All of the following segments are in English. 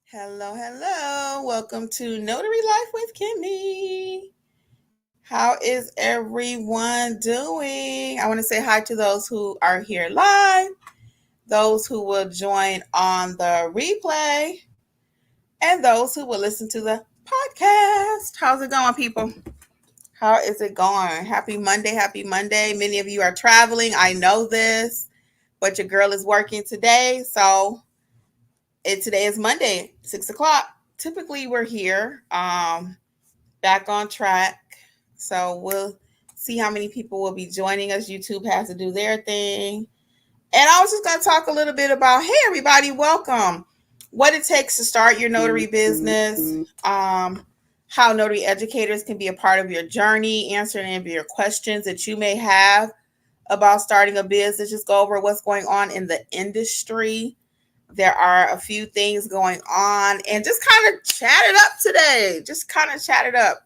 Hello, hello. Welcome to Notary Life with Kimmi. How is everyone doing? I want to say hi to those who are here live, those who will join on the replay, and those who will listen to the podcast. How's it going, people? How is it going? Happy Monday, happy Monday. Many of you are traveling. I know this, but your girl is working today. So today is Monday, 6 o'clock. Typically, we're here. Back on track. So we'll see how many people will be joining us. YouTube has to do their thing. And I was just going to talk a little bit about, hey, everybody, welcome. What it takes to start your notary business, how notary educators can be a part of your journey, answering any of your questions that you may have about starting a business. Just go over what's going on in the industry. There are a few things going on and just kind of chat it up today. Just kind of chat it up.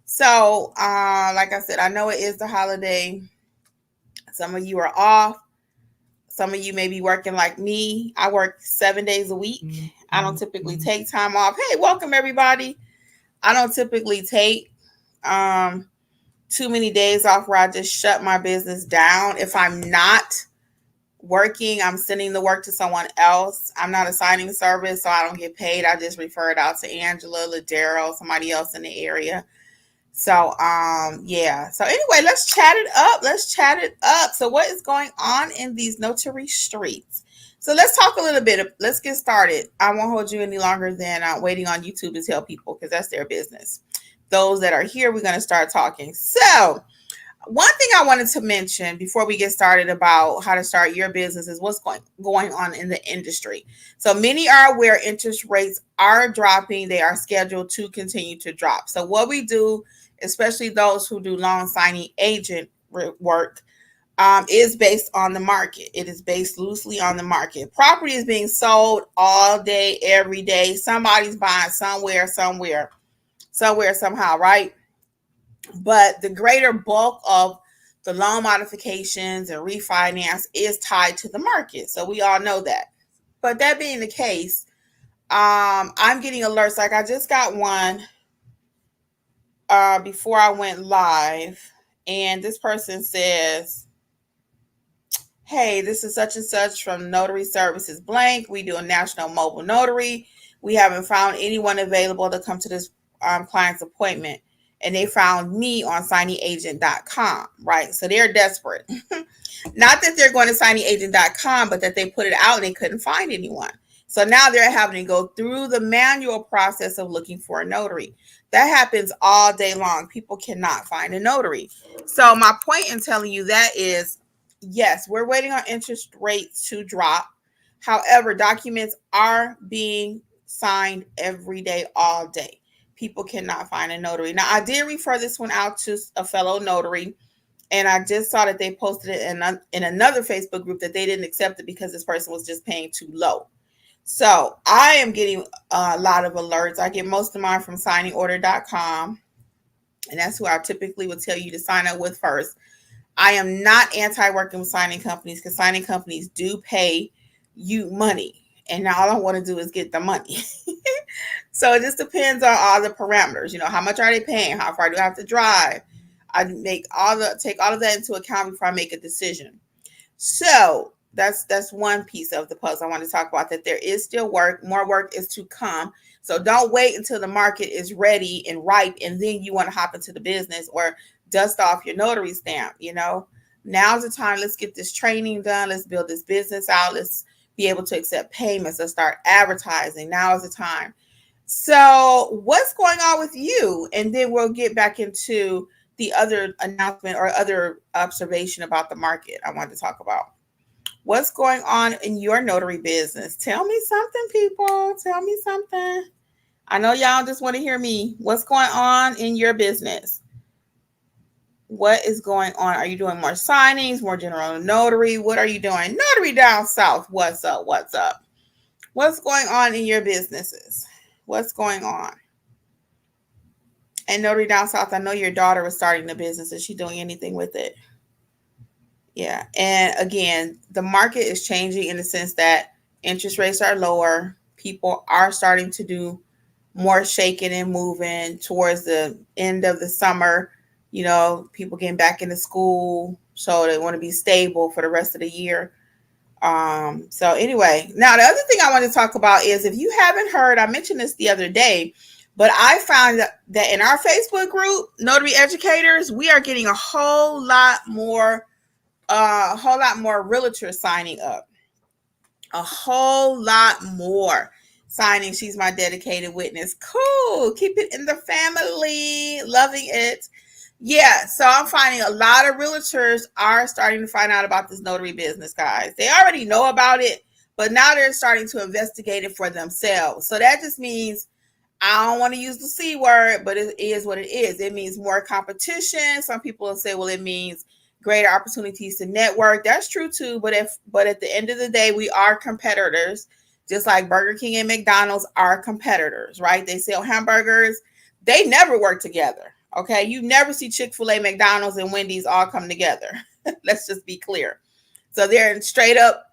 So, like I said, I know it is the holiday. Some of you are off. Some of you may be working like me. I work 7 days a week. I don't typically take time off. Hey, welcome everybody. I don't typically take too many days off where I just shut my business down. If I'm not working, I'm sending the work to someone else. I'm not assigning service, so I don't get paid. I just refer it out to Angela, Ladero, somebody else in the area. So, yeah. So anyway, let's chat it up. So what is going on in these notary streets? So let's talk a little bit. Let's get started. I won't hold you any longer than waiting on YouTube to tell people because that's their business. Those that are here, we're going to start talking. So one thing I wanted to mention before we get started about how to start your business is what's going on in the industry. So many are aware interest rates are dropping. They are scheduled to continue to drop. So what we do, especially those who do loan signing agent work, is based on the market. It is based loosely on the market. Property is being sold all day, every day. Somebody's buying somewhere, somehow, right? But the greater bulk of the loan modifications and refinance is tied to the market. So we all know that. But that being the case, I'm getting alerts. Like I just got one before I went live, and this person says, hey, this is such and such from Notary Services Blank. We do a national mobile notary. We haven't found anyone available to come to this client's appointment. And they found me on signingagent.com, right? So they're desperate. Not that they're going to signingagent.com, but that they put it out and they couldn't find anyone. So now they're having to go through the manual process of looking for a notary. That happens all day long. People cannot find a notary. So my point in telling you that is, yes, we're waiting on interest rates to drop. However, documents are being signed every day, all day. People cannot find a notary. Now, I did refer this one out to a fellow notary, and I just saw that they posted it in another Facebook group that they didn't accept it because this person was just paying too low. So I am getting a lot of alerts. I get most of mine from signingorder.com, and that's who I typically would tell you to sign up with first. I am not anti-working with signing companies because signing companies do pay you money. And now all I want to do is get the money. So it just depends on all the parameters. You know, how much are they paying? How far do I have to drive? I take all of that into account before I make a decision. So that's one piece of the puzzle I want to talk about, that there is still work. More work is to come. So don't wait until the market is ready and ripe and then you want to hop into the business or dust off your notary stamp. You know, now's the time. Let's get this training done. Let's build this business out. Let's be able to accept payments. Let's start advertising. Now is the time. So what's going on with you? And then we'll get back into the other announcement or other observation about the market I wanted to talk about. What's going on in your notary business? Tell me something, people. Tell me something. I know y'all just want to hear me. What's going on in your business? What is going on? Are you doing more signings, more general notary? What are you doing? Notary down south. What's up? What's up? What's going on in your businesses? What's going on? And Notary down south, I know your daughter was starting the business. Is she doing anything with it? Yeah. And again, the market is changing in the sense that interest rates are lower. people are starting to do more shaking and moving towards the end of the summer. You know, people getting back into school, so they want to be stable for the rest of the year. So anyway, now the other thing I want to talk about is, if you haven't heard, I mentioned this the other day, but I found that in our Facebook group, Notary Educators, we are getting a whole lot more realtors signing up. A whole lot more signing. She's my dedicated witness. Cool. Keep it in the family. Loving it. Yeah, so I'm finding a lot of realtors are starting to find out about this notary business, guys. They already know about it, but now they're starting to investigate it for themselves. So that just means, I don't want to use the C word, but it is what it is. It means more competition. Some people will say, well, it means greater opportunities to network. That's true too. But at the end of the day, we are competitors, just like Burger King and McDonald's are competitors, right? They sell hamburgers. They never work together. Okay. You never see Chick-fil-A, McDonald's, and Wendy's all come together. Let's just be clear. So they're in straight up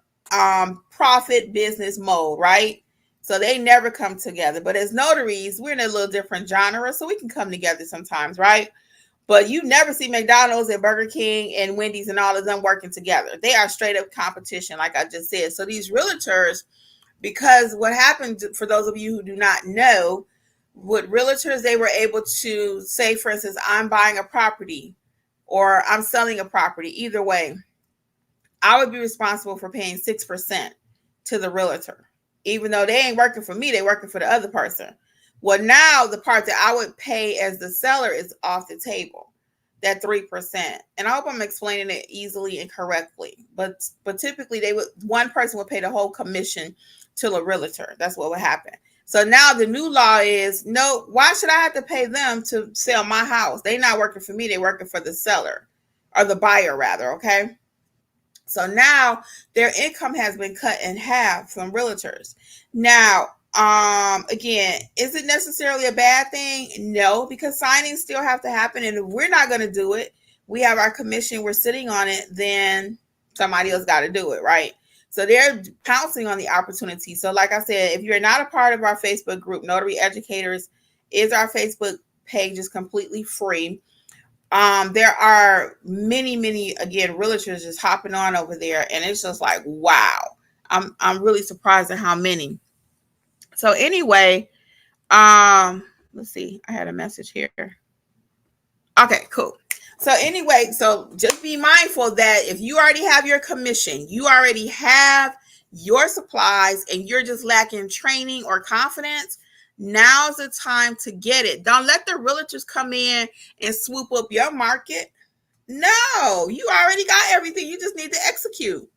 profit business mode, right? So they never come together. But as notaries, we're in a little different genre, so we can come together sometimes, right? But you never see McDonald's and Burger King and Wendy's and all of them working together. They are straight up competition, like I just said. So these realtors, because what happened, for those of you who do not know, with realtors, they were able to say, for instance, I'm buying a property or I'm selling a property. Either way, I would be responsible for paying 6% to the realtor. Even though they ain't working for me, they working for the other person. Well, now the part that I would pay as the seller is off the table, that 3%. And I hope I'm explaining it easily and correctly. But typically one person would pay the whole commission to the realtor. That's what would happen. So now the new law is, no, why should I have to pay them to sell my house? They're not working for me, they're working for the seller, or the buyer rather, okay? So now their income has been cut in half from realtors. Now, again, is it necessarily a bad thing? No, because signings still have to happen. And if we're not going to do it, we have our commission, we're sitting on it, then somebody else got to do it, right? So they're pouncing on the opportunity. So like I said, if you're not a part of our Facebook group, Notary Educators is our Facebook page, is completely free. There are many, again, realtors just hopping on over there, and it's just like, wow. I'm really surprised at how many. So anyway, let's see. I had a message here. Okay, cool. So anyway, so just be mindful that if you already have your commission, you already have your supplies, and you're just lacking training or confidence, now's the time to get it. Don't let the realtors come in and swoop up your market. No, you already got everything. You just need to execute.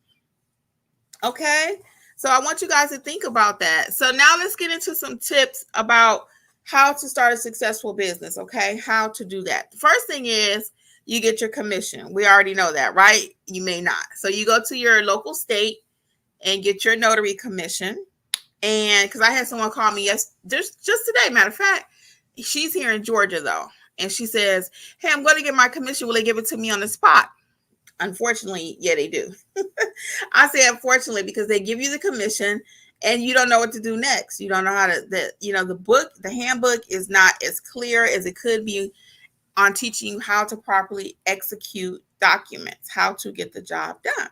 Okay. So I want you guys to think about that. So now let's get into some tips about how to start a successful business. Okay. How to do that. The first thing is you get your commission. We already know that, right? You may not. So you go to your local state and get your notary commission. And because I had someone call me just today, matter of fact, she's here in Georgia though. And she says, hey, I'm going to get my commission. Will they give it to me on the spot? Unfortunately, yeah, they do. I say unfortunately because they give you the commission and you don't know what to do next. You don't know how to, the handbook is not as clear as it could be on teaching you how to properly execute documents, how to get the job done.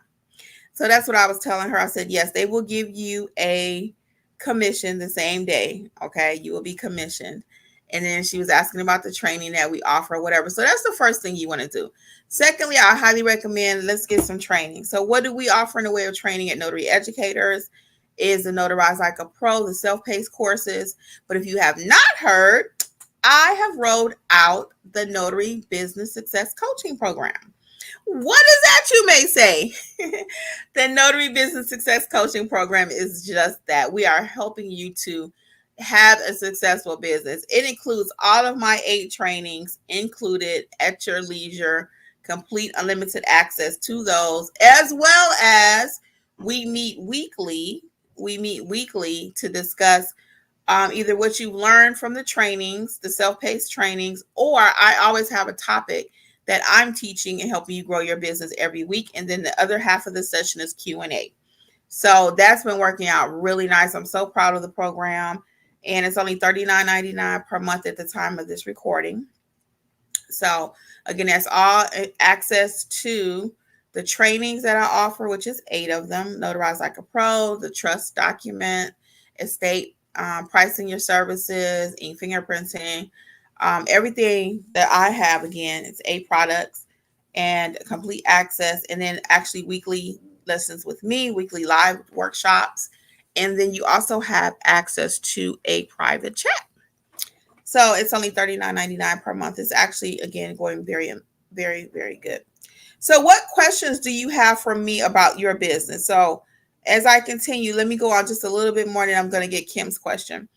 So that's what I was telling her. I said, yes, they will give you a commission the same day. Okay, you will be commissioned. And then she was asking about the training that we offer, whatever. So that's the first thing you want to do. Secondly, I highly recommend, let's get some training. So what do we offer in the way of training at Notary Educators? Is the Notarize Like a Pro, the self-paced courses. But if you have not heard, I have rolled out the Notary Business Success Coaching Program. What is that, you may say? The Notary Business Success Coaching Program is just that. We are helping you to have a successful business. It includes all of my 8 trainings included at your leisure, complete unlimited access to those, as well as we meet weekly. We meet weekly to discuss either what you've learned from the trainings, the self-paced trainings, or I always have a topic that I'm teaching and helping you grow your business every week. And then the other half of the session is Q&A. So that's been working out really nice. I'm so proud of the program. And it's only $39.99 per month at the time of this recording. So again, that's all access to the trainings that I offer, which is 8 of them: Notarize Like a Pro, the trust document, estate, pricing your services, ink fingerprinting, everything that I have. Again, it's 8 products and complete access, and then actually weekly lessons with me, weekly live workshops, and then you also have access to a private chat. So it's only $39.99 per month. It's actually, again, going very, very, very good. So what questions do you have for me about your business? So as I continue, let me go on just a little bit more, and I'm going to get Kim's question.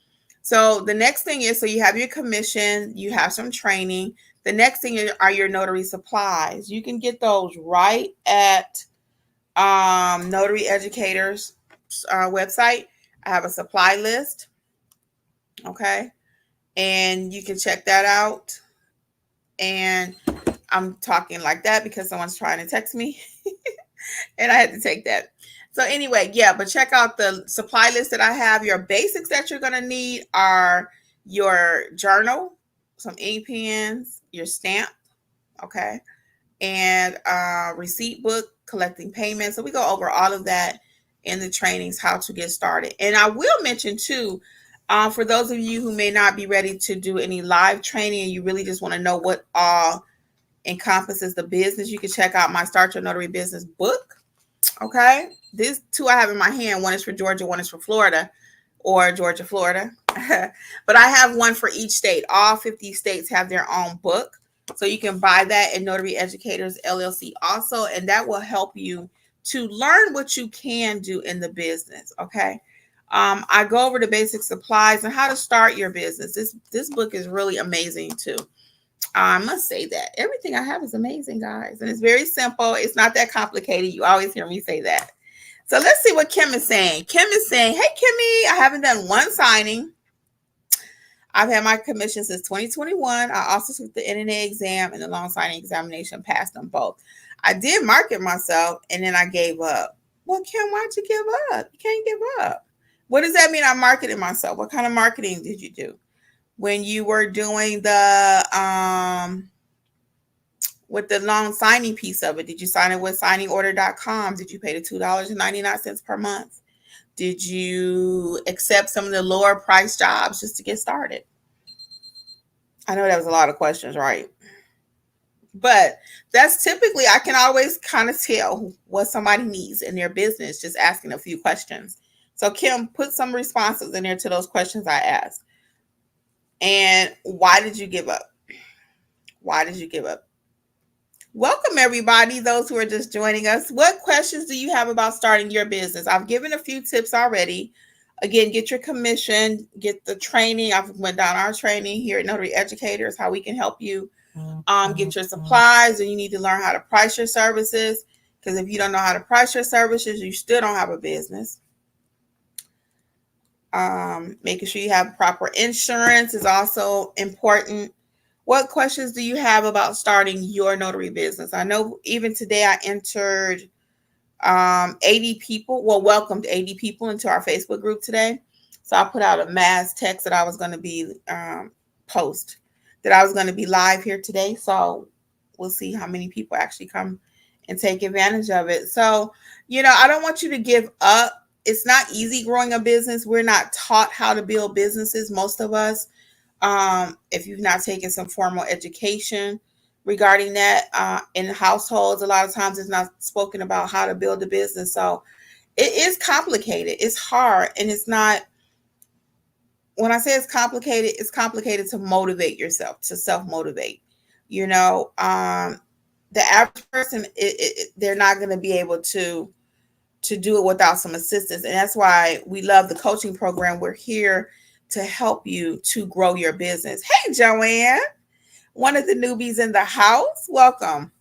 So the next thing is, so you have your commission, you have some training. The next thing are your notary supplies. You can get those right at Notary Educators website. I have a supply list. Okay. And you can check that out. And I'm talking like that because someone's trying to text me and I had to take that. So anyway, yeah, but check out the supply list that I have. Your basics that you're going to need are your journal, some ink pens, your stamp, okay, and receipt book, collecting payments. So we go over all of that in the trainings, how to get started. And I will mention too, for those of you who may not be ready to do any live training and you really just want to know what all encompasses the business, you can check out my Start Your Notary Business book. Okay. These 2 I have in my hand. One is for Georgia, one is for Florida, or Georgia, Florida. But I have one for each state. All 50 states have their own book. So you can buy that at Notary Educators LLC also, and that will help you to learn what you can do in the business. Okay. I go over the basic supplies and how to start your business. This book is really amazing too. I must say that everything I have is amazing, guys, and it's very simple. It's not that complicated. You always hear me say that. So let's see what Kim is saying. Kim is saying, "Hey, Kimmi, I haven't done one signing. I've had my commission since 2021. I also took the NNA exam and the loan signing examination, passed them both. I did market myself, and then I gave up." Well, Kim, why'd you give up? You can't give up. What does that mean? I marketed myself. What kind of marketing did you do? When you were doing the with the loan signing piece of it, did you sign it with signingorder.com? Did you pay the $2.99 per month? Did you accept some of the lower price jobs just to get started? I know that was a lot of questions, right? But that's typically, I can always kind of tell what somebody needs in their business just asking a few questions. So Kim, put some responses in there to those questions I asked. And why did you give up? Why did you give up? Welcome, everybody, those who are just joining us. What questions do you have about starting your business? I've given a few tips already. Again, get your commission, get the training. I've went down our training here at Notary Educators, how we can help you get your supplies, and you need to learn how to price your services, because if you don't know how to price your services, you still don't have a business. Making sure you have proper insurance is also important. What questions do you have about starting your notary business? I know even today I entered 80 people, welcomed 80 people into our Facebook group today. So I put out a mass text that I was going to be post that I was going to be live here today. So we'll see how many people actually come and take advantage of it. So, I don't want you to give up. It's not easy growing a business. We're not taught how to build businesses, most of us. If you've not taken some formal education regarding that in households, a lot of times it's not spoken about how to build a business. So it is complicated. It's hard. And it's not, when I say it's complicated to motivate yourself, to self-motivate. The average person, they're not going to be able to do it without some assistance. And that's why we love the coaching program. We're here to help you to grow your business. Hey, Joanne, one of the newbies in the house. Welcome.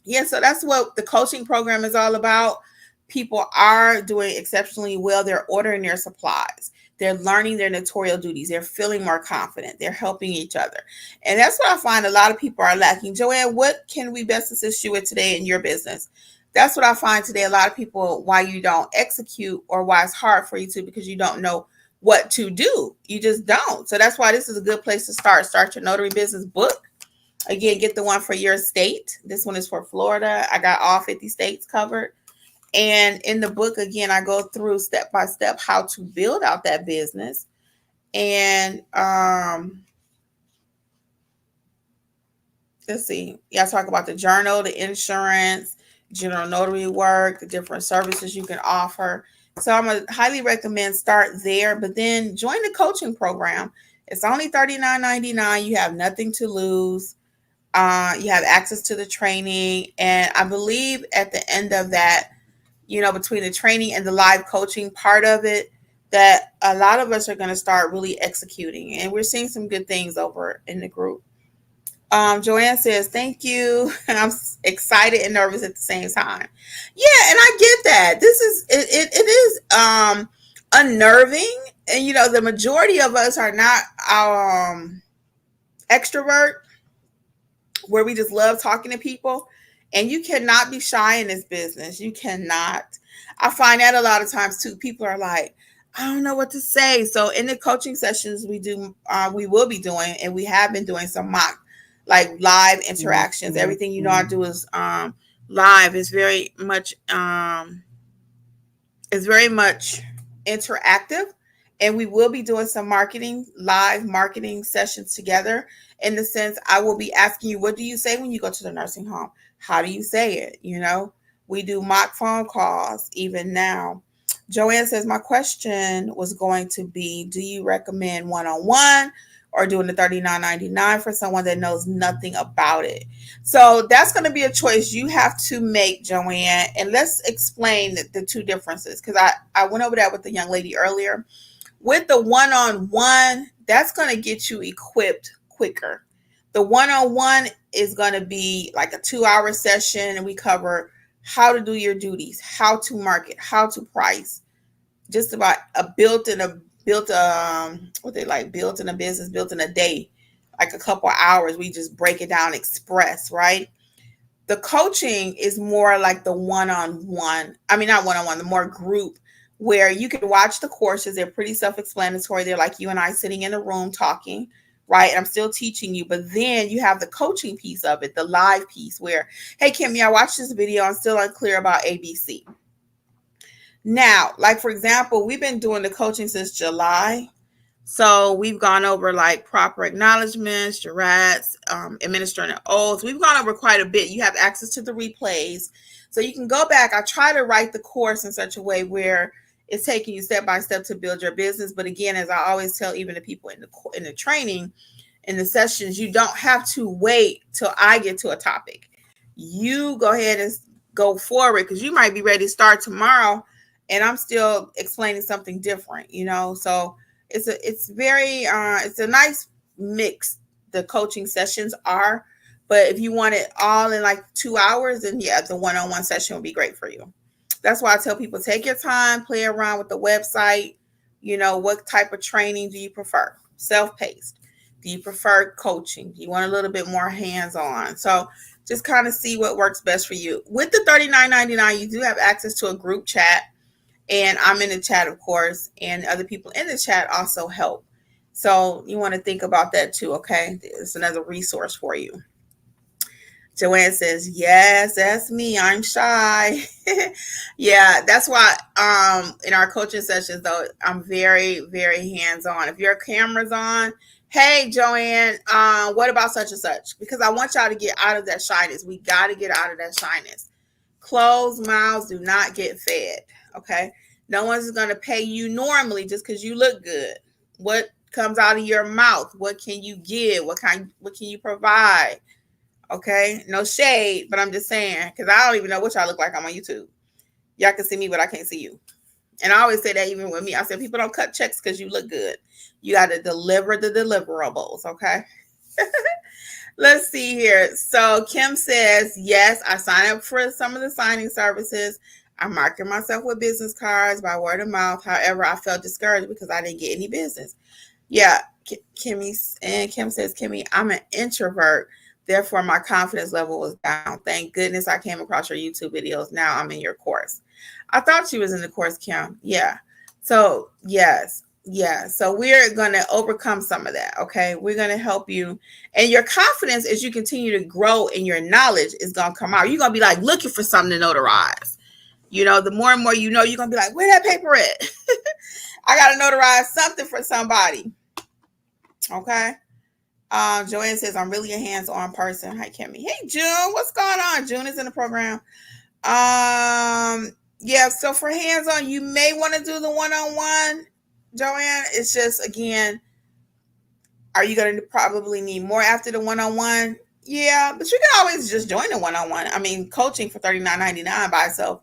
Yeah, so that's what the coaching program is all about. People are doing exceptionally well. They're ordering their supplies. They're learning their notarial duties. They're feeling more confident. They're helping each other. And that's what I find a lot of people are lacking. Joanne, what can we best assist you with today in your business? That's what I find today. A lot of people, why you don't execute or why it's hard for you to, because you don't know what to do. You just don't. So that's why this is a good place to start. Start your notary business book. Again, get the one for your state. This one is for Florida. I got all 50 states covered. And in the book, again, I go through step by step how to build out that business. And let's see. Yeah, I talk about the journal, the insurance, general notary work, the different services you can offer. So I'm gonna highly recommend start there, but then join the coaching program. It's only $39.99. You have nothing to lose. You have access to the training, and I believe at the end of that, between the training and the live coaching part of it, that a lot of us are going to start really executing, and we're seeing some good things over in the group. Joanne says, thank you. I'm excited and nervous at the same time. Yeah, and I get that. It is unnerving. And the majority of us are not extrovert, where we just love talking to people. And you cannot be shy in this business. You cannot. I find that a lot of times too. People are like, I don't know what to say. So in the coaching sessions we will be doing, and we have been doing some mock, like live interactions. Everything I do is live. It's very much interactive, and we will be doing some live marketing sessions together. In the sense, I will be asking you, what do you say when you go to the nursing home? How do you say it? We do mock phone calls even now. Joanne says, my question was going to be, do you recommend one-on-one or doing the $39.99 for someone that knows nothing about it? So that's going to be a choice you have to make, Joanne. And let's explain the two differences, because I went over that with the young lady earlier. With the one-on-one, that's going to get you equipped quicker. The one-on-one is going to be like a 2-hour session, and we cover how to do your duties, how to market, how to price, just about built in a business, built in a day, like a couple of hours. We just break it down express, right? The coaching is more like the one-on-one. I mean, not one-on-one, the more group, where you can watch the courses. They're pretty self-explanatory. They're like you and I sitting in a room talking, right? And I'm still teaching you, but then you have the coaching piece of it, the live piece where, hey, Kimmi, I watched this video. I'm still unclear about ABC. Now, like, for example, we've been doing the coaching since July. So we've gone over like proper acknowledgments, jurats, administering oaths. We've gone over quite a bit. You have access to the replays. So you can go back. I try to write the course in such a way where it's taking you step by step to build your business. But again, as I always tell even the people in the training, in the sessions, you don't have to wait till I get to a topic. You go ahead and go forward, because you might be ready to start tomorrow and I'm still explaining something different, So it's a nice mix. The coaching sessions are, but if you want it all in like 2 hours, then yeah, the one-on-one session will be great for you. That's why I tell people, take your time, play around with the website. What type of training do you prefer? Self-paced? Do you prefer coaching? Do you want a little bit more hands-on? So just kind of see what works best for you. With the $39.99, you do have access to a group chat. And I'm in the chat, of course, and other people in the chat also help. So you want to think about that too, okay? It's another resource for you. Joanne says, yes, that's me. I'm shy. Yeah, that's why in our coaching sessions, though, I'm very, very hands-on. If your camera's on, hey, Joanne, what about such and such? Because I want y'all to get out of that shyness. We got to get out of that shyness. Closed mouths do not get fed. Okay. No one's going to pay you normally just because you look good. What comes out of your mouth? What can you give? What can you provide? Okay. No shade, but I'm just saying, because I don't even know what y'all look like. I'm on YouTube. Y'all can see me, but I can't see you. And I always say that even with me. I said, people don't cut checks because you look good. You got to deliver the deliverables. Okay. Let's see here. So Kim says, yes, I signed up for some of the signing services. I'm marketing myself with business cards by word of mouth. However, I felt discouraged because I didn't get any business. Yeah, Kim says, Kimmi, I'm an introvert, Therefore, my confidence level was down. Thank goodness I came across your YouTube videos. Now I'm in your course. I thought she was in the course, Kim. Yeah. So, yes. Yeah. So we're going to overcome some of that. Okay. We're going to help you. And your confidence, as you continue to grow in your knowledge, is going to come out. You're going to be like looking for something to notarize. You know, the more and more you know, you're going to be like, where that paper at? I got to notarize something for somebody. Okay. Joanne says, I'm really a hands-on person. Hi, Kimmi. Hey, June. What's going on? June is in the program. Yeah, so for hands-on, you may want to do the one-on-one, Joanne. It's just, again, are you going to probably need more after the one-on-one? Yeah, but you can always just join the one-on-one. I mean, coaching for $39.99 by itself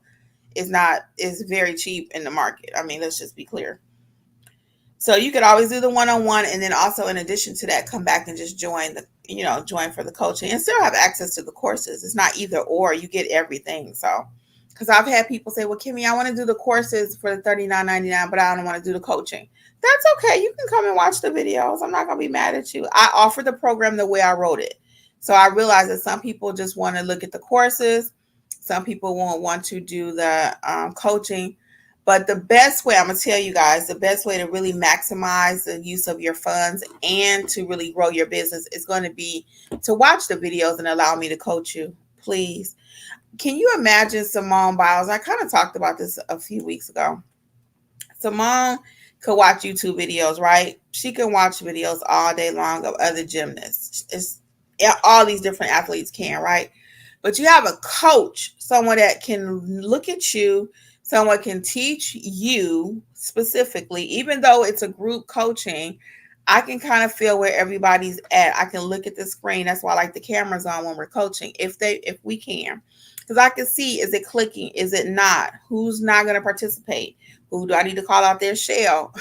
is very cheap in the market. I mean, let's just be clear. So you could always do the one-on-one, and then also in addition to that, come back and just join join for the coaching and still have access to the courses. It's not either or, you get everything. So, because I've had people say, well, Kimmi, I want to do the courses for the $39.99, but I don't want to do the coaching. That's okay. You can come and watch the videos. I'm not going to be mad at you. I offer the program the way I wrote it. So I realize that some people just want to look at the courses. Some people won't want to do the coaching. But the best way, I'm going to tell you guys, the best way to really maximize the use of your funds and to really grow your business is going to be to watch the videos and allow me to coach you, please. Can you imagine Simone Biles? I kind of talked about this a few weeks ago. Simone could watch YouTube videos, right? She can watch videos all day long of other gymnasts. All these different athletes can, right? But you have a coach, someone that can look at you, someone can teach you specifically, even though it's a group coaching. I can kind of feel where everybody's at. I can look at the screen. That's why I like the cameras on when we're coaching, if we can. Because I can see, is it clicking? Is it not? Who's not going to participate? Who do I need to call out their shell?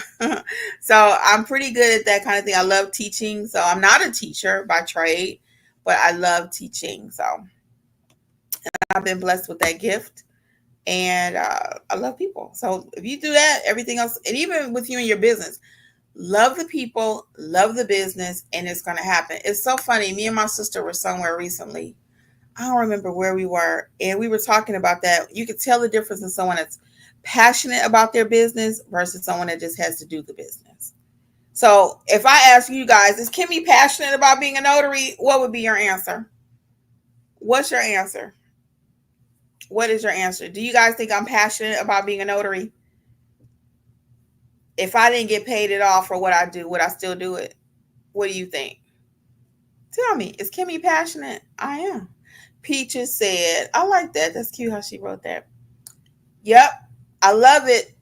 So I'm pretty good at that kind of thing. I love teaching. So I'm not a teacher by trade, but I love teaching. So I've been blessed with that gift. And I love people. So if you do that, everything else, and even with you and your business, love the people, love the business, and it's going to happen. It's so funny. Me and my sister were somewhere recently. I don't remember where we were. And we were talking about that. You could tell the difference in someone that's passionate about their business versus someone that just has to do the business. So if I ask you guys, is Kimmi passionate about being a notary? What would be your answer? What's your answer? What is your answer? Do you guys think I'm passionate about being a notary? If I didn't get paid at all for what I do, would I still do it? What do you think? Tell me, is Kimmi passionate? I am. Peaches said, I like that. That's cute how she wrote that. Yep. I love it.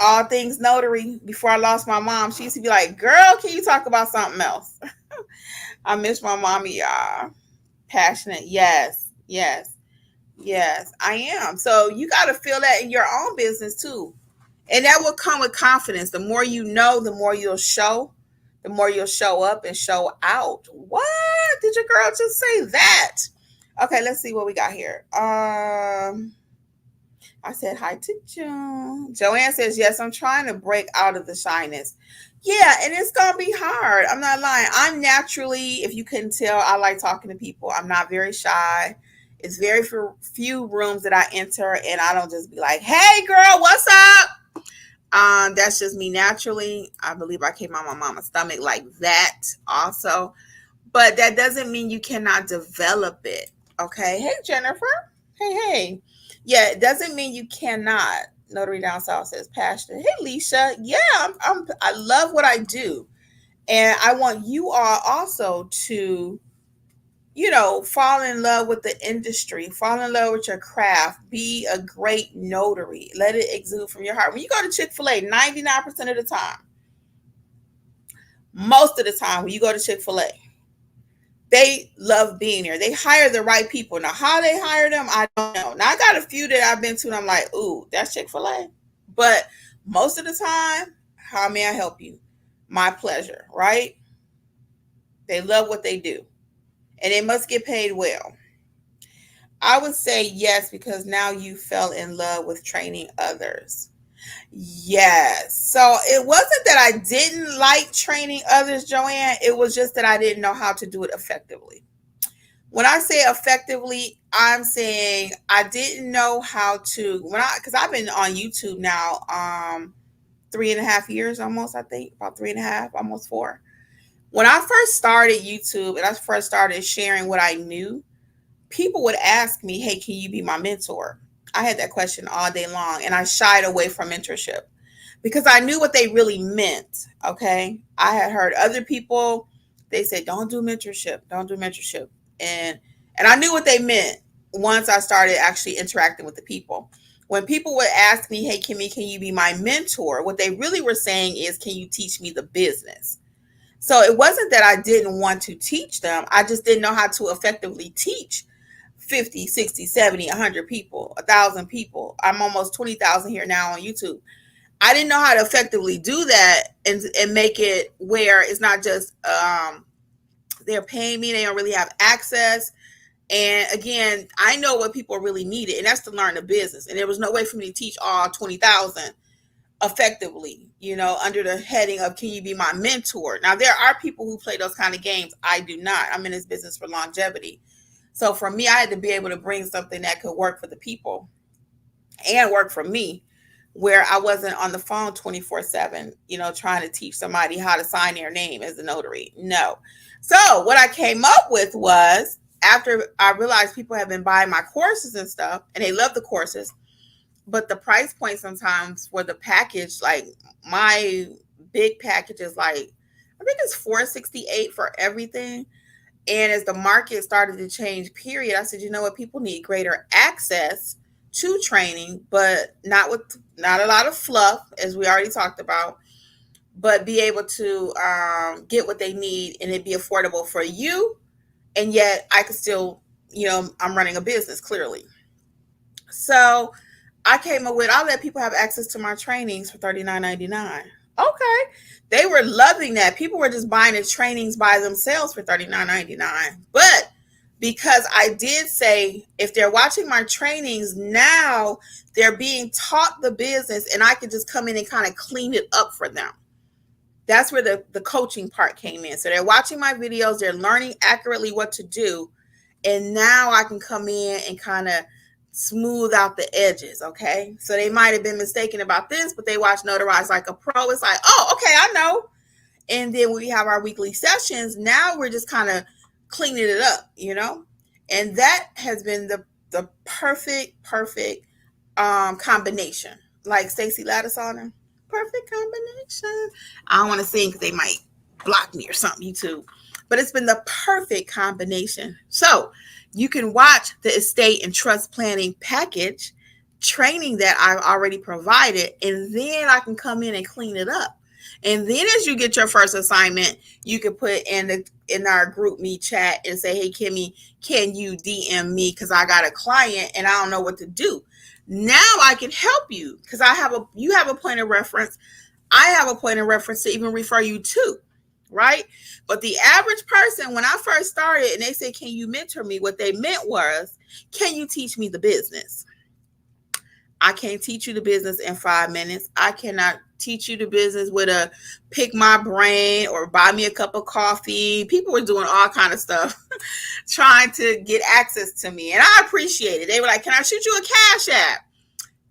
All things notary. Before I lost my mom, she used to be like, girl, can you talk about something else? I miss my mommy, y'all. Passionate. Yes. Yes. Yes, I am. So you got to feel that in your own business too. And that will come with confidence. The more you know, the more you'll show, the more you'll show up and show out. What? Did your girl just say that? Okay, let's see what we got here. I said hi to Joan. Joanne says, yes, I'm trying to break out of the shyness. Yeah, and it's going to be hard. I'm not lying. I'm naturally, if you couldn't tell, I like talking to people. I'm not very shy. It's very few rooms that I enter, and I don't just be like, hey, girl, what's up? That's just me naturally. I believe I came out my mama's stomach like that also. But that doesn't mean you cannot develop it. Okay. Hey, Jennifer. Hey. Yeah, it doesn't mean you cannot. Notary Down South says passionate. Hey, Leisha. Yeah, I love what I do. And I want you all also to, fall in love with the industry, fall in love with your craft, be a great notary. Let it exude from your heart. When you go to Chick-fil-A, 99% of the time, most of the time when you go to Chick-fil-A, they love being there. They hire the right people. Now, how they hire them, I don't know. Now, I got a few that I've been to, and I'm like, ooh, that's Chick-fil-A. But most of the time, how may I help you? My pleasure, right? They love what they do, and they must get paid well. I would say yes, because now you fell in love with training others. Yes. So it wasn't that I didn't like training others, Joanne. It was just that I didn't know how to do it effectively. When I say effectively, I'm saying I didn't know how to, because I've been on YouTube now, 3.5 years almost, I think, about 3.5, almost 4. When I first started YouTube and I first started sharing what I knew, people would ask me, hey, can you be my mentor? I had that question all day long, and I shied away from mentorship because I knew what they really meant. Okay. I had heard other people, they said, don't do mentorship, don't do mentorship. And I knew what they meant once I started actually interacting with the people. When people would ask me, hey, Kimmi, can you be my mentor? What they really were saying is, can you teach me the business? So it wasn't that I didn't want to teach them. I just didn't know how to effectively teach 50, 60, 70, 100 people, 1,000 people. I'm almost 20,000 here now on YouTube. I didn't know how to effectively do that and make it where it's not just they're paying me, they don't really have access. And again, I know what people really needed, and that's to learn the business. And there was no way for me to teach all 20,000 effectively, under the heading of, can you be my mentor? Now, there are people who play those kind of games. I do not. I'm in this business for longevity. So for me, I had to be able to bring something that could work for the people and work for me, where I wasn't on the phone 24/7, trying to teach somebody how to sign their name as a notary. No. So what I came up with was, after I realized people have been buying my courses and stuff, and they love the courses, but the price point sometimes for the package, like my big package is like, I think it's $468 for everything. And as the market started to change, period, I said, you know what, people need greater access to training, but not a lot of fluff, as we already talked about, but be able to get what they need and it be affordable for you. And yet I could still, I'm running a business clearly. So I came up with, I'll let people have access to my trainings for $39.99. Okay. They were loving that. People were just buying the trainings by themselves for $39.99. But because I did say, if they're watching my trainings now, they're being taught the business, and I could just come in and kind of clean it up for them. That's where the coaching part came in. So they're watching my videos, they're learning accurately what to do. And now I can come in and kind of smooth out the edges. Okay. So they might have been mistaken about this, but they watch Notarize Like a Pro. It's like, oh, okay, I know. And then when we have our weekly sessions, now we're just kind of cleaning it up, and that has been the perfect combination. Like Stacey Ladison, perfect combination. I don't want to sing because they might block me or something, YouTube. But it's been the perfect combination. So you can watch the estate and trust planning package training that I've already provided, and then I can come in and clean it up. And then as you get your first assignment, you can put in our group me chat and say, hey, Kimmi, can you DM me? Because I got a client and I don't know what to do. Now I can help you because you have a point of reference. I have a point of reference to even refer you to, right? But the average person, when I first started and they said, can you mentor me? What they meant was, can you teach me the business? I can't teach you the business in 5 minutes. I cannot teach you the business with a pick my brain or buy me a cup of coffee. People were doing all kind of stuff trying to get access to me. And I appreciate it. They were like, can I shoot you a cash app?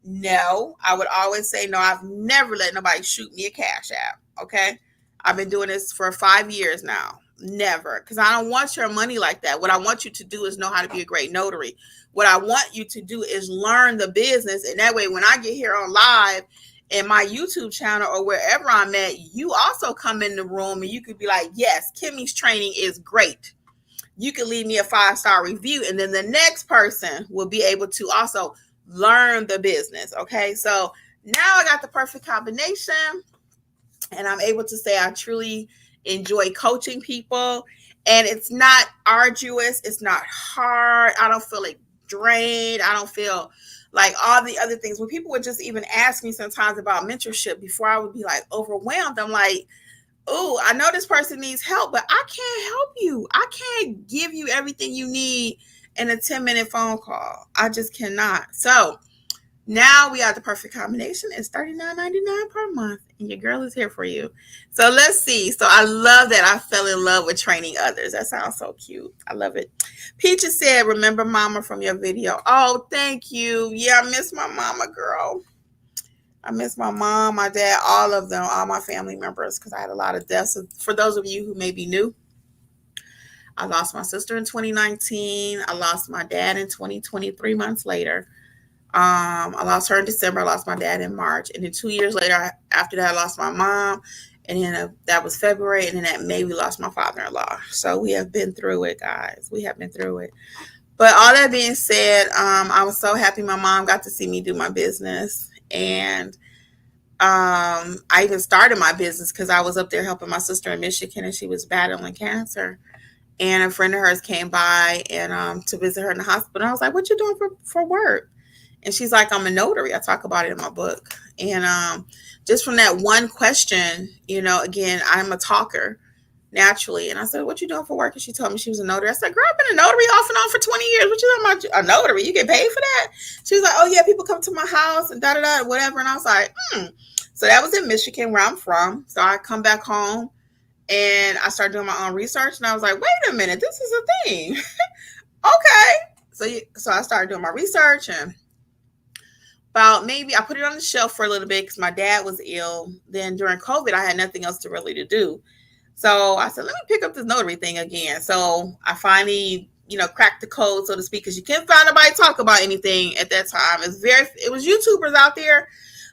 No, I would always say no. I've never let nobody shoot me a cash app. Okay. I've been doing this for 5 years now. Never. Because I don't want your money like that. What I want you to do is know how to be a great notary. What I want you to do is learn the business. And that way, when I get here on live in my YouTube channel or wherever I'm at, you also come in the room and you could be like, yes, Kimmi's training is great. You can leave me a 5-star review. And then the next person will be able to also learn the business. Okay. So now I got the perfect combination. And I'm able to say I truly enjoy coaching people. And it's not arduous. It's not hard. I don't feel like drained. I don't feel like all the other things. When people would just even ask me sometimes about mentorship before I would be like overwhelmed, I'm like, oh, I know this person needs help, but I can't help you. I can't give you everything you need in a 10-minute phone call. I just cannot. So Now we are the perfect combination. It's $39.99 per month, and your girl is here for you. So let's see. So I love that I fell in love with training others. That sounds so cute. I love it. Peaches said, "Remember Mama from your video." Oh, thank you. Yeah, I miss my mama, girl. I miss my mom, my dad, all of them, all my family members, because I had a lot of deaths. For those of you who may be new, I lost my sister in 2019. I lost my dad in 2020, 3 months later. I lost her in December. I lost my dad in March. And then 2 years later, after that, I lost my mom. And then that was February. And then that May, we lost my father-in-law. So we have been through it, guys. We have been through it. But all that being said, I was so happy my mom got to see me do my business. And I even started my business because I was up there helping my sister in Michigan, and she was battling cancer. And a friend of hers came by and to visit her in the hospital. I was like, "What you doing for work?" And she's like, "I'm a notary." I talk about it in my book. And just from that one question, again, I'm a talker naturally. And I said, "What you doing for work?" And she told me she was a notary. I said, "Girl, I've been a notary off and on for 20 years. What you talking about? A notary? You get paid for that?" She was like, "Oh, yeah, people come to my house and da-da-da, whatever." And I was like, So that was in Michigan, where I'm from. So I come back home and I started doing my own research. And I was like, "Wait a minute, this is a thing." Okay. So I started doing my research, and about maybe I put it on the shelf for a little bit because my dad was ill. Then during COVID, I had nothing else to really to do. So I said, let me pick up this notary thing again. So I finally, cracked the code, so to speak, because you couldn't find nobody talk about anything at that time. It was YouTubers out there,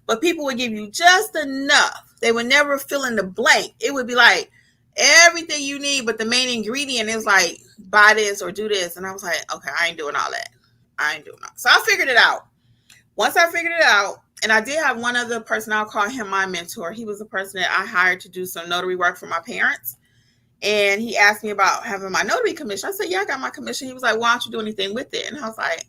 but people would give you just enough. They would never fill in the blank. It would be like everything you need, but the main ingredient is like, buy this or do this. And I was like, okay, I ain't doing all that. I ain't doing that. So I figured it out. Once I figured it out, and I did have one other person, I'll call him my mentor. He was the person that I hired to do some notary work for my parents. And he asked me about having my notary commission. I said, "Yeah, I got my commission." He was like, "Why don't you do anything with it?" And I was like,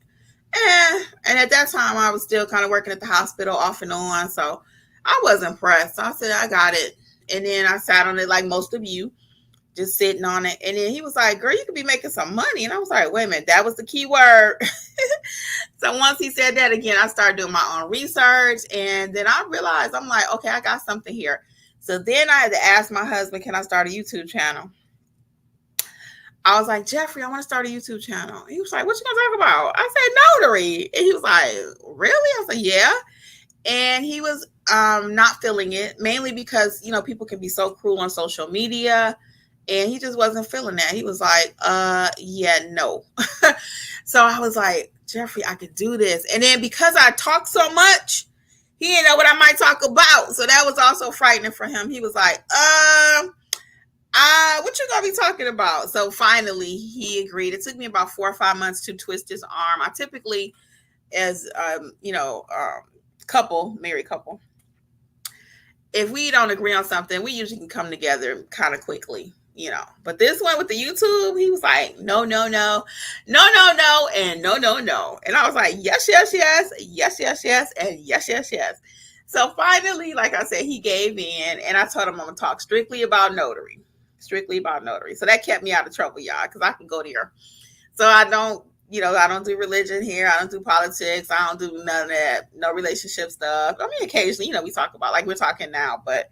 "Eh." And at that time, I was still kind of working at the hospital off and on. So I wasn't impressed. So I said, "I got it." And then I sat on it like most of you, just sitting on it. And then he was like, "Girl, you could be making some money." And I was like, "Wait a minute, that was the key word." So once he said that again, I started doing my own research. And then I realized, I'm like, okay, I got something here. So then I had to ask my husband, can I start a YouTube channel? I was like, "Jeffrey, I want to start a YouTube channel." He was like, "What you going to talk about?" I said, "Notary." And he was like, "Really?" I said, "Yeah." And he was not feeling it, mainly because, people can be so cruel on social media. And he just wasn't feeling that. He was like, yeah, no." So I was like, "Jeffrey, I could do this." And then because I talk so much, he didn't know what I might talk about. So that was also frightening for him. He was like, what you gonna be talking about?" So finally he agreed. It took me about 4 or 5 months to twist his arm. I typically, as married couple, if we don't agree on something, we usually can come together kind of quickly. But this one with the YouTube, he was like, "No, no, no, no, no, no, and no, no, no." And I was like, "Yes, yes, yes, yes, yes, yes, and yes, yes, yes." So finally, like I said, he gave in, and I told him I'm gonna talk strictly about notary, strictly about notary. So that kept me out of trouble, y'all, because I can go there. So I don't do religion here. I don't do politics. I don't do none of that. No relationship stuff. I mean, occasionally, we talk about, like we're talking now, but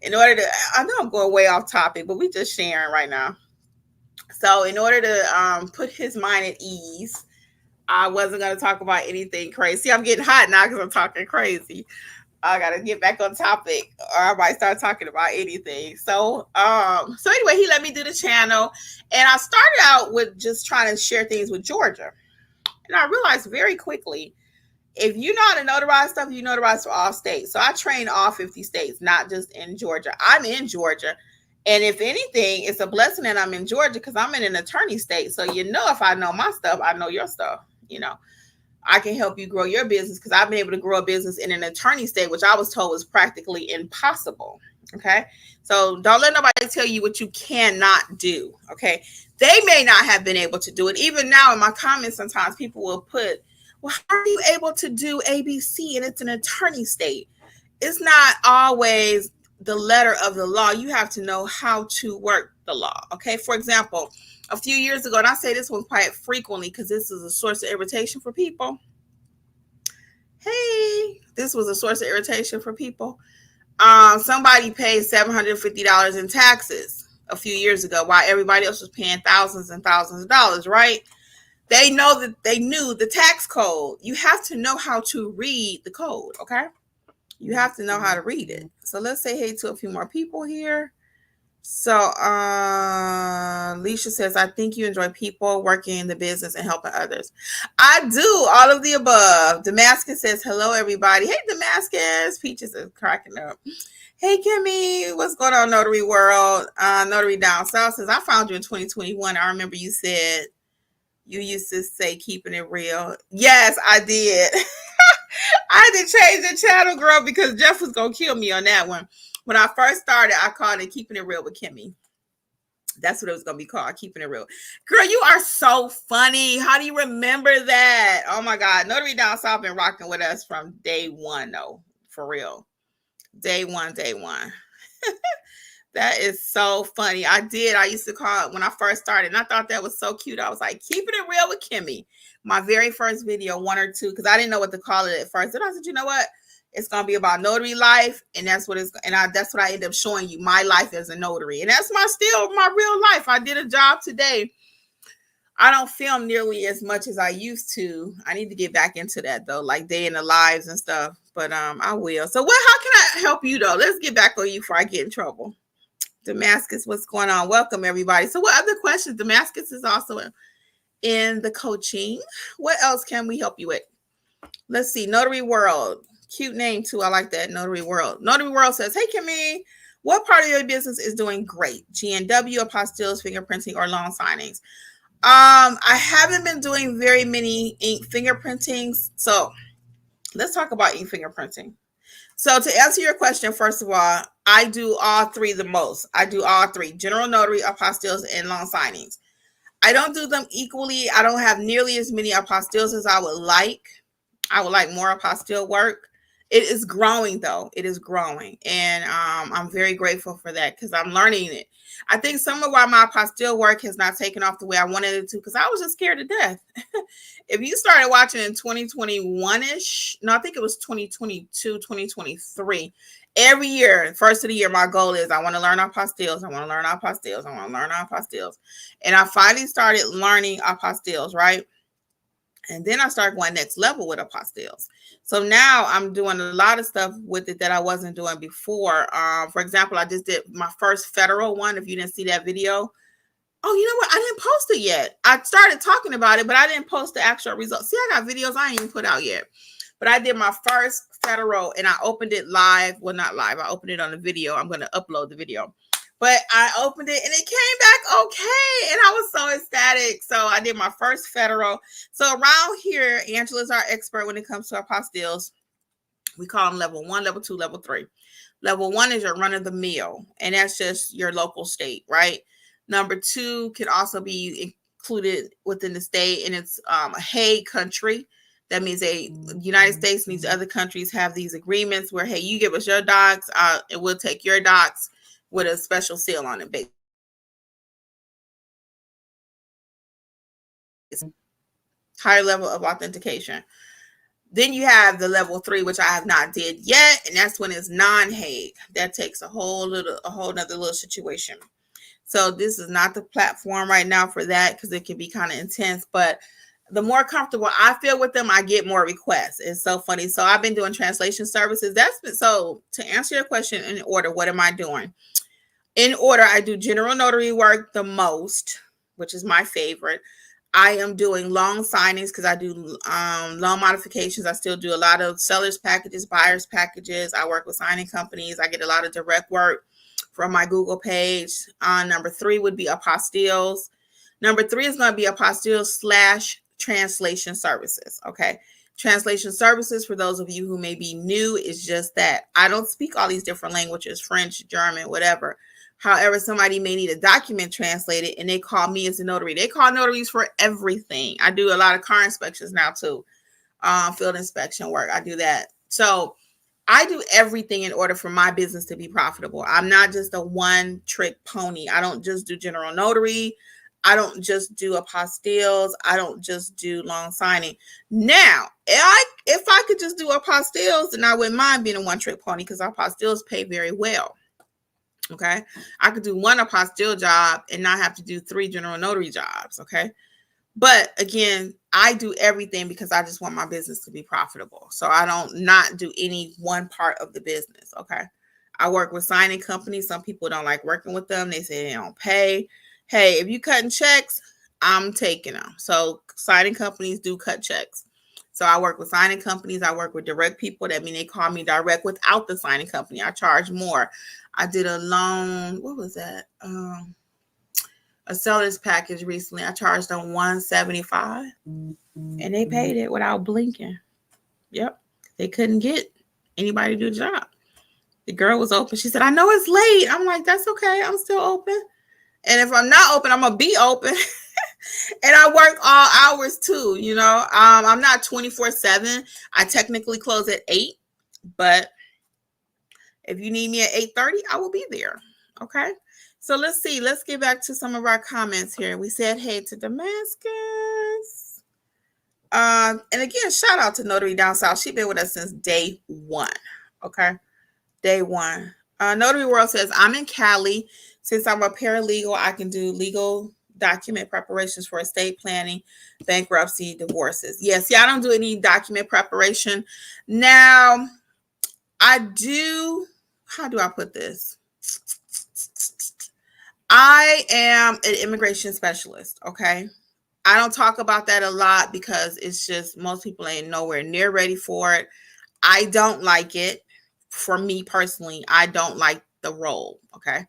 in order to, I know I'm going way off topic, but we just sharing right now. So in order to put his mind at ease, I wasn't going to talk about anything crazy. I'm getting hot now because I'm talking crazy. I gotta get back on topic, or I might start talking about anything. So anyway, he let me do the channel, and I started out with just trying to share things with Georgia, and I realized very quickly, if you know how to notarize stuff, you notarize for all states. So I train all 50 states, not just in Georgia. I'm in Georgia, and if anything, it's a blessing that I'm in Georgia because I'm in an attorney state. So if I know my stuff, I know your stuff. I can help you grow your business because I've been able to grow a business in an attorney state, which I was told was practically impossible. Okay. So don't let nobody tell you what you cannot do. Okay. They may not have been able to do it. Even now in my comments, sometimes people will put, "Well, how are you able to do ABC?" And it's an attorney state. It's not always the letter of the law. You have to know how to work the law. Okay. For example, a few years ago, and I say this one quite frequently because this is a source of irritation for people. Hey, this was a source of irritation for people. Somebody paid $750 in taxes a few years ago while everybody else was paying thousands and thousands of dollars, right? They know that they knew the tax code. You have to know how to read the code, okay? You have to know how to read it. So let's say hey to a few more people here. So Leisha says, I think you enjoy people, working in the business, and helping others. I do all of the above. Damascus says, hello, everybody. Hey, Damascus. Peaches is cracking up. Hey, Kimmi, what's going on, Notary World? Notary Down South says, I found you in 2021. I remember you said you used to say keeping it real. Yes, I did. I had to change the channel, girl, because Jeff was going to kill me on that one. When I first started, I called it Keeping It Real with Kimmi. That's what it was going to be called, Keeping It Real. Girl, you are so funny. How do you remember that? Oh, my God. Notary Down South been rocking with us from day one, though. For real. Day one. That is so funny. I used to call it when I first started, and I thought that was so cute. I was like, Keeping It Real with Kimmi. My very first video, one or two, because I didn't know what to call it at first. And I said, you know what? It's gonna be about notary life, and that's what that's what I ended up showing you, my life as a notary, and that's my real life. I did a job today. I don't film nearly as much as I used to. I need to get back into that though, like day in the lives and stuff. But I will. So how can I help you though? Let's get back on you before I get in trouble. Damascus, what's going on? Welcome everybody. So what other questions? Damascus is also in the coaching. What else can we help you with? Let's see. Notary World. Cute name too. I like that. Notary World. Notary World says, hey Kimmi, what part of your business is doing great? GNW, apostilles, fingerprinting, or loan signings? I haven't been doing very many ink fingerprintings. So let's talk about ink fingerprinting. So to answer your question, first of all, I do all three the most. I do all three: general notary, apostilles, and loan signings. I don't do them equally. I don't have nearly as many apostilles as I would like. I would like more apostille work. It is growing though. It is growing. And I'm very grateful for that because I'm learning it. I think some of why my apostille work has not taken off the way I wanted it to, because I was just scared to death. If you started watching in 2021-ish, no, I think it was 2022, 2023. Every year, first of the year, my goal is I want to learn apostilles. I want to learn apostilles. I want to learn apostilles. And I finally started learning apostilles, right? And then I started going next level with apostilles. So now I'm doing a lot of stuff with it that I wasn't doing before. For example, I just did my first federal one. If you didn't see that video, oh, you know what? I didn't post it yet. I started talking about it, but I didn't post the actual results. See, I got videos I ain't even put out yet. But I did my first federal and I opened it live. Well, not live. I opened it on the video. I'm going to upload the video. But I opened it and it came back okay. And I was so ecstatic. So I did my first federal. So around here, Angela's our expert when it comes to apostilles. We call them level 1, level 2, level 3. Level 1 is your run of the mill. And that's just your local state, right? Number 2 can also be included within the state. And it's a Hague country. That means the United States and these other countries have these agreements where, hey, you give us your docs and we'll take your docs with a special seal on it. Higher level of authentication. Then you have the level 3, which I have not did yet, and that's when it's non-Hague. That takes a whole nother little situation. So this is not the platform right now for that because it can be kind of intense. But the more comfortable I feel with them, I get more requests. It's so funny. So I've been doing translation services. So to answer your question in order, what am I doing? In order, I do general notary work the most, which is my favorite. I am doing loan signings because I do loan modifications. I still do a lot of sellers packages, buyers packages. I work with signing companies. I get a lot of direct work from my Google page. Number 3 would be apostilles. Number 3 is going to be apostilles / translation services. Okay. Translation services, for those of you who may be new, is just that. I don't speak all these different languages, French, German, whatever. However, somebody may need a document translated and they call me as a notary. They call notaries for everything. I do a lot of car inspections now too. Field inspection work. I do that. So I do everything in order for my business to be profitable. I'm not just a one trick pony. I don't just do general notary. I don't just do apostilles. I don't just do loan signing. Now, If I could just do apostilles, then I wouldn't mind being a one-trick pony because apostilles pay very well. Okay. I could do one apostille job and not have to do 3 general notary jobs. Okay. But again, I do everything because I just want my business to be profitable. So I don't not do any one part of the business. Okay. I work with signing companies. Some people don't like working with them. They say they don't pay. Hey, if you cutting checks, I'm taking them. So signing companies do cut checks. So I work with signing companies. I work with direct people. That means they call me direct without the signing company. I charge more. I did a loan. What was that? A seller's package recently. I charged them $175 and they paid it without blinking. Yep. They couldn't get anybody to do the job. The girl was open. She said, I know it's late. I'm like, that's okay. I'm still open. And if I'm not open, I'm going to be open. And I work all hours too, you know. I'm not 24/7. I technically close at 8, but if you need me at 8:30, I will be there. Okay. So let's see. Let's get back to some of our comments here. We said hey to Damascus. And again, shout out to Notary Down South. She's been with us since day 1. Okay. Day 1. Notary World says, I'm in Cali. Since I'm a paralegal, I can do legal document preparations for estate planning, bankruptcy, divorces. Yes, I don't do any document preparation. Now, I do, how do I put this? I am an immigration specialist, okay? I don't talk about that a lot because it's just most people ain't nowhere near ready for it. I don't like it. For me personally, I don't like the role, okay?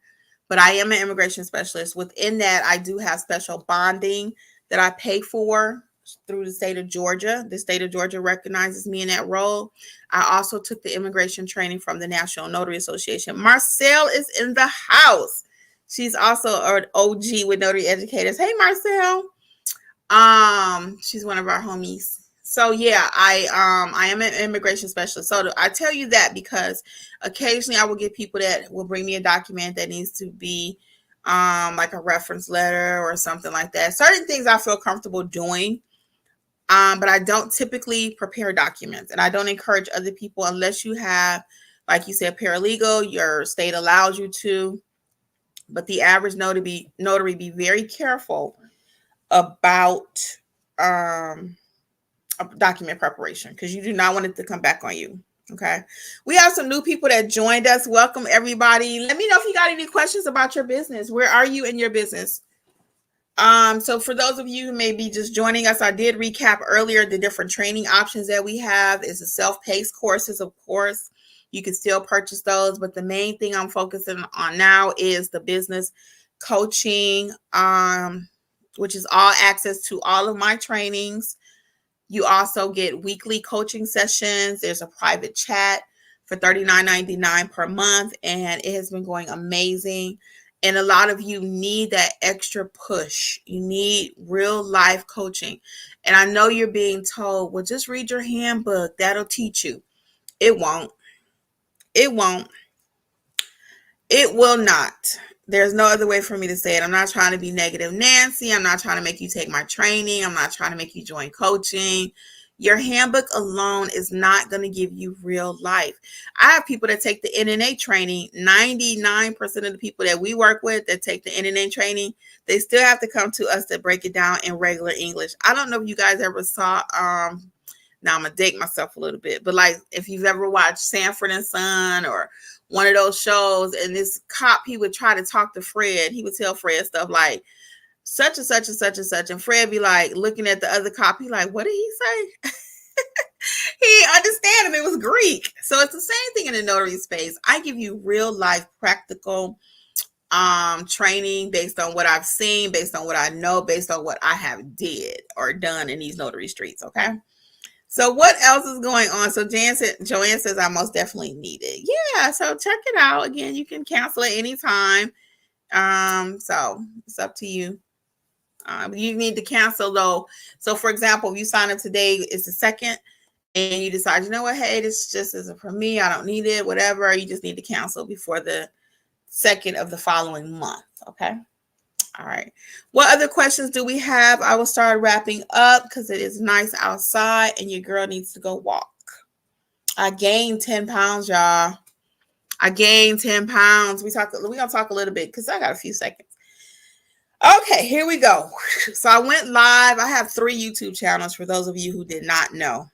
But I am an immigration specialist. Within that, I do have special bonding that I pay for through the state of Georgia. The state of Georgia recognizes me in that role. I also took the immigration training from the National Notary Association. Marcel is in the house. She's also an OG with Notary Educators. Hey, Marcel. She's one of our homies. So yeah, I am an immigration specialist. So I tell you that because occasionally I will get people that will bring me a document that needs to be like a reference letter or something like that. Certain things I feel comfortable doing. But I don't typically prepare documents, and I don't encourage other people unless you have, like you said, paralegal, your state allows you to. But the average notary be very careful about document preparation because you do not want it to come back on you. Okay. We have some new people that joined us. Welcome, everybody. Let me know if you got any questions about your business. Where are you in your business? So for those of you who may be just joining us, I did recap earlier the different training options that we have. Is the self-paced courses, of course. You can still purchase those, but the main thing I'm focusing on now is the business coaching, which is all access to all of my trainings. You also get weekly coaching sessions. There's a private chat for $39.99 per month, and it has been going amazing. And a lot of you need that extra push. You need real life coaching. And I know you're being told, well, just read your handbook. That'll teach you. It won't. It won't. It will not. There's no other way for me to say it. I'm not trying to be negative Nancy. I'm not trying to make you take my training. I'm not trying to make you join coaching. Your handbook alone is not going to give you real life. I have people that take the NNA training. 99% of the people that we work with that take the NNA training, they still have to come to us to break it down in regular English. I don't know if you guys ever saw, now I'm going to date myself a little bit, but like if you've ever watched Sanford and Son or one of those shows, and this cop, he would try to talk to Fred. He would tell Fred stuff like such and such and such and such. And Fred be like looking at the other cop. He like, what did he say? He didn't understand him. It was Greek. So it's the same thing in the notary space. I give you real life practical training based on what I've seen, based on what I know, based on what I have did or done in these notary streets. Okay. So what else is going on? So Joanne says, I most definitely need it. Yeah, so check it out. Again, you can cancel at any time. So it's up to you. You need to cancel though. So for example, if you sign up today, it's the 2nd, and you decide, you know what, hey, this just isn't for me. I don't need it, whatever. You just need to cancel before the 2nd of the following month. Okay. All right. What other questions do we have? I will start wrapping up because it is nice outside and your girl needs to go walk. I gained 10 pounds, y'all. I gained 10 pounds. We're gonna talk a little bit because I got a few seconds. Okay, here we go. So I went live. I have 3 YouTube channels for those of you who did not know.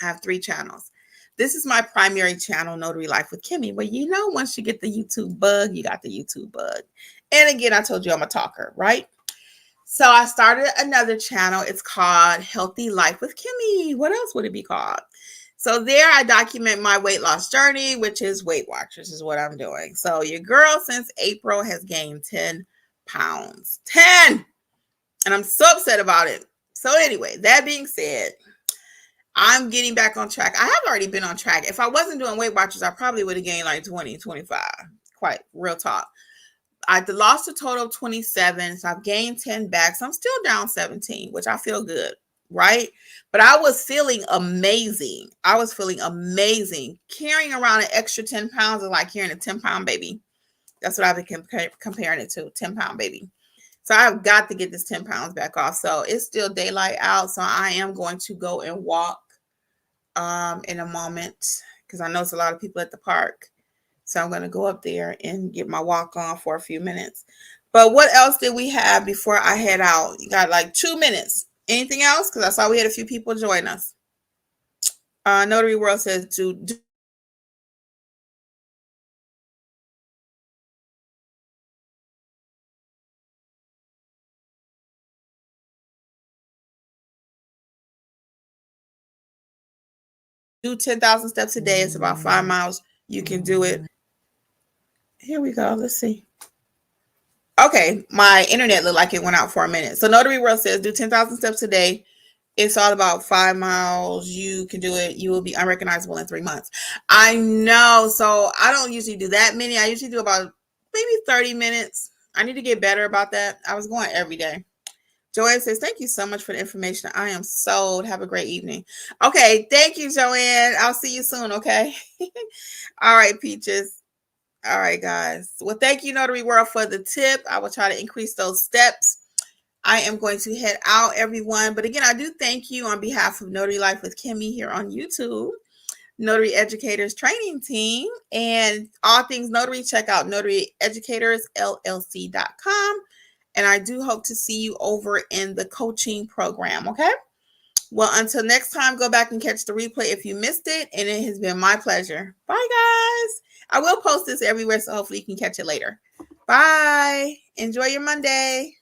I have 3 channels. This is my primary channel, Notary Life with Kimmi. But you know, once you get the YouTube bug, you got the YouTube bug. And again, I told you I'm a talker, right? So I started another channel. It's called Healthy Life with Kimmi. What else would it be called? So there I document my weight loss journey, which is Weight Watchers is what I'm doing. So your girl since April has gained 10 pounds. 10! And I'm so upset about it. So anyway, that being said, I'm getting back on track. I have already been on track. If I wasn't doing Weight Watchers, I probably would have gained like 20, 25. Quite real talk. I lost a total of 27, so I've gained 10 back. So I'm still down 17, which I feel good, right? But I was feeling amazing. I was feeling amazing. Carrying around an extra 10 pounds is like carrying a 10-pound baby. That's what I've been comparing it to, 10-pound baby. So I've got to get this 10 pounds back off. So it's still daylight out, so I am going to go and walk in a moment because I know it's a lot of people at the park. So I'm going to go up there and get my walk on for a few minutes. But what else did we have before I head out? You got like 2 minutes. Anything else? Because I saw we had a few people join us. Notary World says to do do 10,000 steps a day. It's about 5 miles. You can do it. Here we go. Let's see. Okay, my internet looked like it went out for a minute. So Notary World says do 10,000 steps a day. It's all about 5 miles. You can do it. You will be unrecognizable in 3 months. I know. So I don't usually do that many. I usually do about maybe 30 minutes. I need to get better about that. I was going every day. Joanne says, thank you so much for the information. I am sold. Have a great evening. Okay. Thank you, Joanne. I'll see you soon. Okay. All right, Peaches. All right, guys. Well, thank you, Notary World, for the tip. I will try to increase those steps. I am going to head out, everyone. But again, I do thank you on behalf of Notary Life with Kimmi here on YouTube, Notary Educators Training Team, and all things notary. Check out notaryeducatorsllc.com. And I do hope to see you over in the coaching program, okay? Well, until next time, go back and catch the replay if you missed it. And it has been my pleasure. Bye, guys. I will post this everywhere, so hopefully you can catch it later. Bye. Enjoy your Monday.